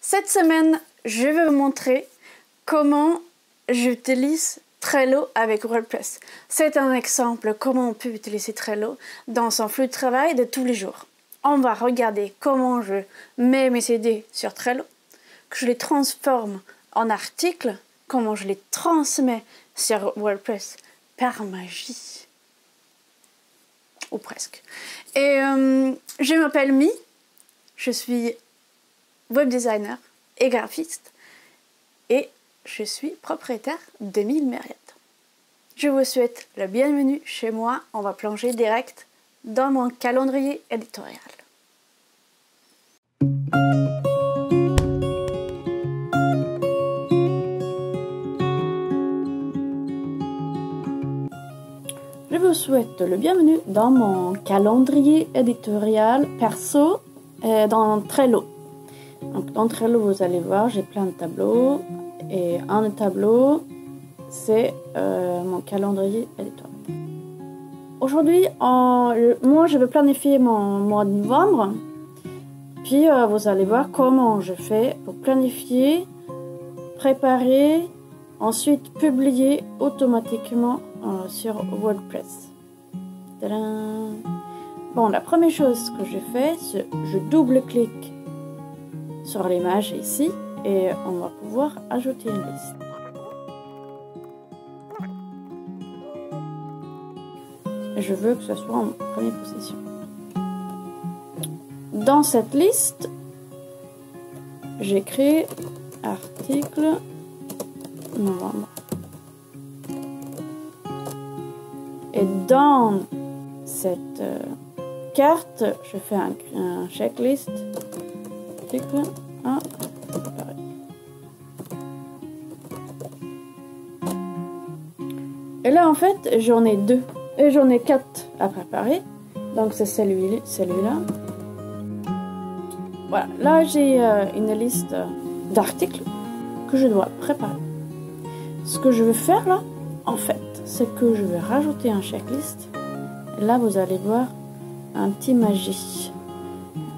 Cette semaine, je vais vous montrer comment j'utilise Trello avec WordPress. C'est un exemple comment on peut utiliser Trello dans son flux de travail de tous les jours. On va regarder comment je mets mes idées sur Trello, que je les transforme en articles, comment je les transmets sur WordPress par magie. Ou presque. Et je m'appelle Mi, je suis web designer et graphiste et je suis propriétaire de 1000 Myriades. Je vous souhaite la bienvenue chez moi. On va plonger direct dans mon calendrier éditorial. Je vous souhaite le bienvenue dans mon calendrier éditorial perso dans Trello. Donc, dans Trello, vous allez voir, j'ai plein de tableaux et un des tableaux, c'est mon calendrier éditorial. Aujourd'hui, moi, je vais planifier mon mois de novembre. Puis, vous allez voir comment je fais pour planifier, préparer, ensuite publier automatiquement sur WordPress. Tadam! Bon, la première chose que je fais, c'est je double-clique sur l'image ici et on va pouvoir ajouter une liste. Et je veux que ce soit en première position. Dans cette liste, j'écris article novembre. Et dans cette carte, je fais un checklist. Article 1, préparé. Et là, en fait, j'en ai 2. Et j'en ai 4 à préparer. Donc, c'est celui-là. Voilà. Là, j'ai une liste d'articles que je dois préparer. Ce que je vais faire là, en fait, c'est que je vais rajouter un checklist. Et là, vous allez voir un petit magie.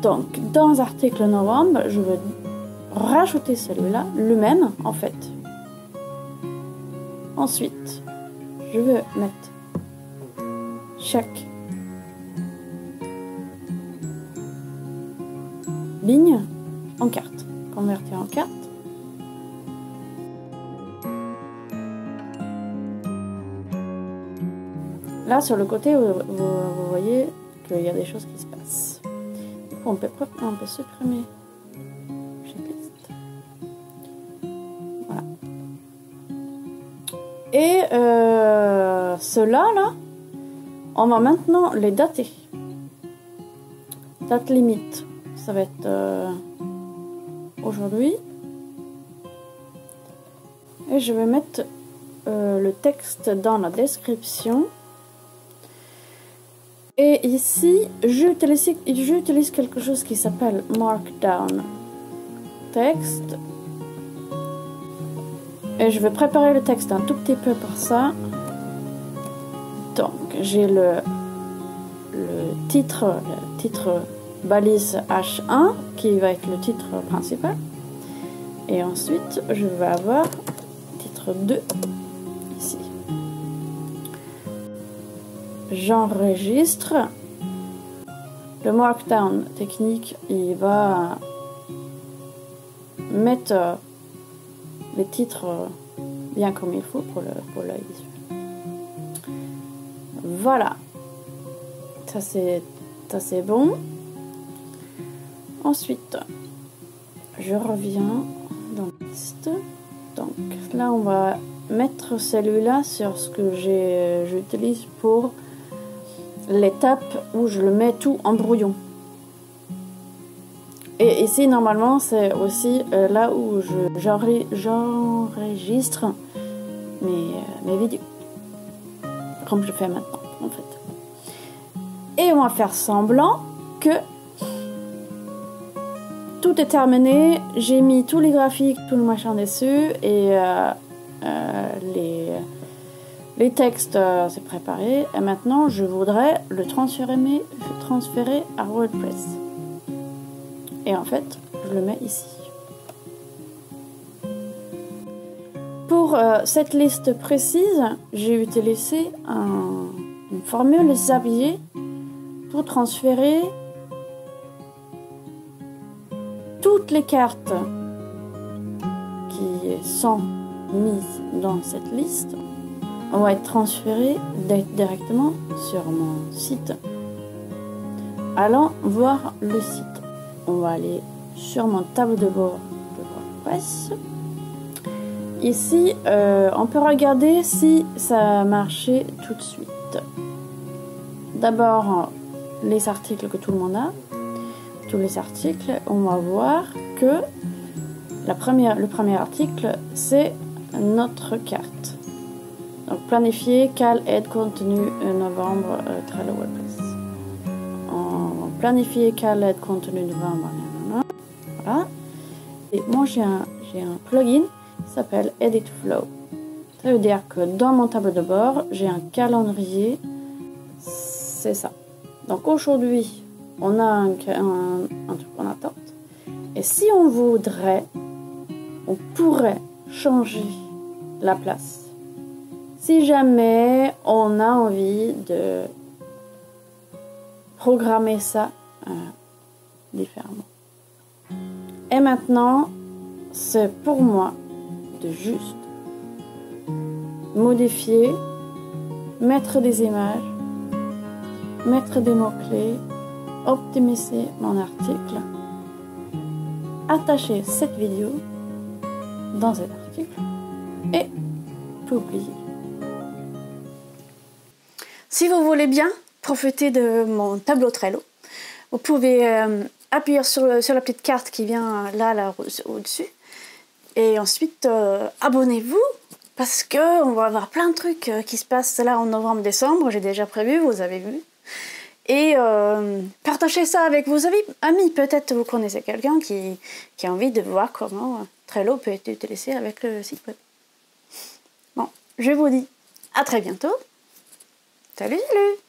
Donc, dans article novembre, je vais rajouter celui-là, le même, en fait. Ensuite, je vais mettre chaque ligne en carte, convertir en carte. Là, sur le côté, vous voyez qu'il y a des choses qui se passent. On peut supprimer checklist. Voilà. Et ceux-là, là, on va maintenant les dater. Date limite, ça va être aujourd'hui. Et je vais mettre le texte dans la description. Et ici, j'utilise quelque chose qui s'appelle Markdown Text. Et je vais préparer le texte un tout petit peu pour ça. Donc, j'ai le titre balise H1 qui va être le titre principal. Et ensuite, je vais avoir titre 2 ici. J'enregistre. Le Markdown technique, il va mettre les titres bien comme il faut pour l'œil visuel. Voilà. Ça c'est bon. Ensuite, je reviens dans la liste. Donc là, on va mettre celui-là sur ce que j'utilise pour l'étape où je le mets tout en brouillon. Et ici, normalement, c'est aussi là où j'enregistre mes vidéos. Comme je fais maintenant, en fait. Et on va faire semblant que tout est terminé. J'ai mis tous les graphiques, tout le machin dessus. Et les textes, c'est préparé. Et maintenant, je voudrais le transférer à WordPress. Et en fait, je le mets ici. Pour cette liste précise, j'ai utilisé une formule Zapier pour transférer toutes les cartes qui sont mises dans cette liste vont être transférées directement sur mon site. Allons voir le site. On va aller sur mon tableau de bord de WordPress. Ici, on peut regarder si ça a marché tout de suite. D'abord, les articles que tout le monde a. Tous les articles, on va voir que le premier article, c'est notre carte. Donc, planifier, quelle aide contenu novembre, Trello WordPress. On va planifier quelle aide contenu novembre. Voilà. Et moi, j'ai un plugin qui s'appelle Edit Flow. Ça veut dire que dans mon tableau de bord, j'ai un calendrier. C'est ça. Donc aujourd'hui, on a un truc en attente. Et si on voudrait, on pourrait changer la place. Si jamais on a envie de programmer ça différemment. Et maintenant, c'est pour moi de juste modifier, mettre des images, mettre des mots-clés, optimiser mon article, attacher cette vidéo dans cet article et publier. Si vous voulez bien profiter de mon tableau Trello, vous pouvez appuyer sur la petite carte qui vient là au-dessus. Et ensuite, abonnez-vous parce qu'on va avoir plein de trucs qui se passent là en novembre-décembre. J'ai déjà prévu, vous avez vu. Et partagez ça avec vos amis. Peut-être vous connaissez quelqu'un qui a envie de voir comment Trello peut être utilisé avec le site web. Bon, je vous dis à très bientôt. Salut, salut!